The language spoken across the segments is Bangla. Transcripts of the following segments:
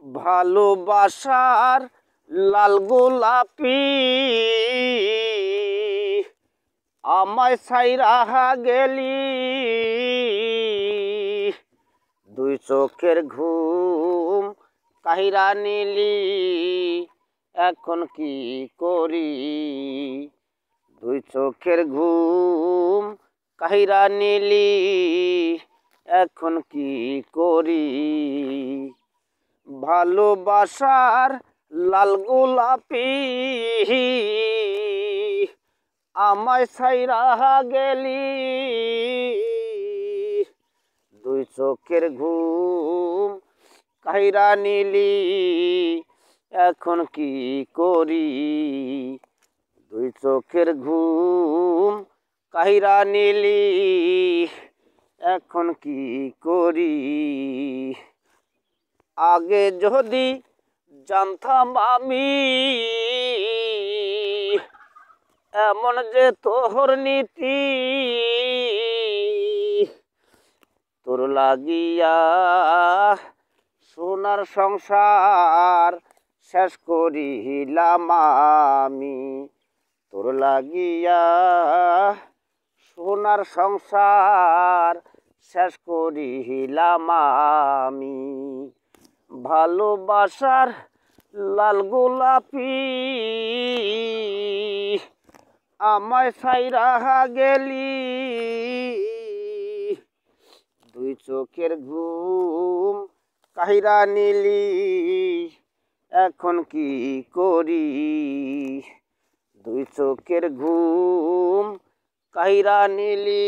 ভালোবাসার লাল গোলাপি আমায় ছাইরা গেলি, দুই চোখের ঘুম কাহিরা নিলি, এখন কি করি? দুই চোখের ঘুম কাহিরা নিলি, এখন কি করি? ভালোবাসার লাল গোলাপি আমায় ছাইরা গেলি, দুই চোখের ঘুম কাহিরা নিলি, এখন কি করি? দুই চোখের ঘুম কাহিরা নিলি, এখন কি করি? আগে যদি জানতাম আমি এমন যে তোর নীতি, তোর লাগিয়া সোনার সংসার শেষ করিলাম আমি, তোর লাগিয়া সোনার সংসার শেষ করিলাম আমি। ভালোবাসার লাল গোলাপি আমায় ছাইরা গেলি, দুই চোখের ঘুম কাহিরা নিলি, এখন কি করি? দুই চোখের ঘুম কাহিরা নিলি,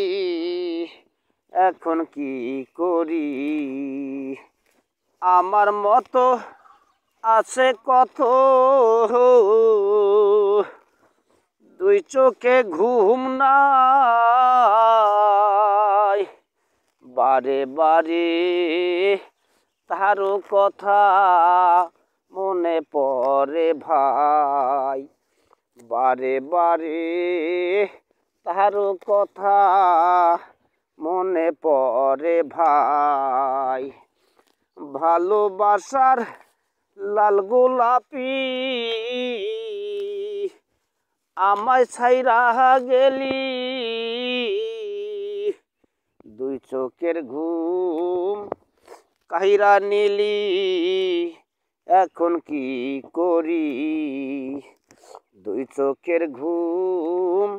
এখন কি করি? আমার মতো আছে কত, দুই চোখে ঘুম নাই, বারে বারে তারও কথা মনে পড়ে ভাই, বারে বারে তারও কথা মনে পড়ে ভাই। ভালোবাসার লাল গোলাপি আমায় ছাইরা গেলি, দুই চোখের ঘুম কাহিরা নিলি, এখন কি করি? দুই চোখের ঘুম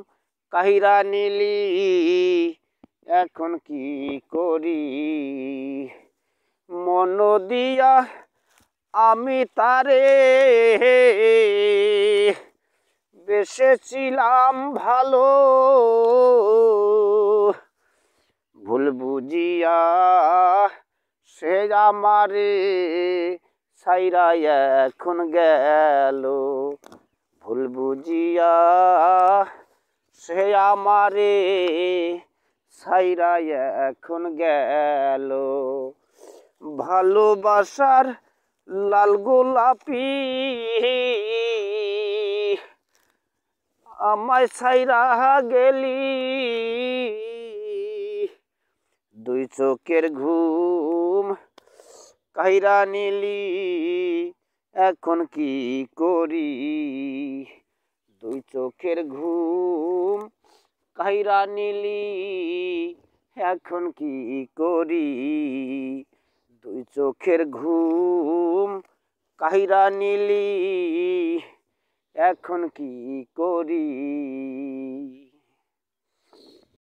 কাহিরা নিলি, এখন কি করি? মন দিয়া আমি তারে বেসেছিলাম ভালো, ভুল বুঝিয়া সে আমারে ছাইরা এখন গেল, ভুল বুঝিয়া সে আমারে ছাইরা এখন গেল। ভালোবাসার লাল গোলাপি আমায় ছাইরা গেলি, দুই চোখের ঘুম কাহিরা নিলি, এখন কি করি? দুই চোখের ঘুম কাহিরা নিলি, এখন কি করি? দুই চোখের ঘুম কাহিরা নিলি, এখন কি করি?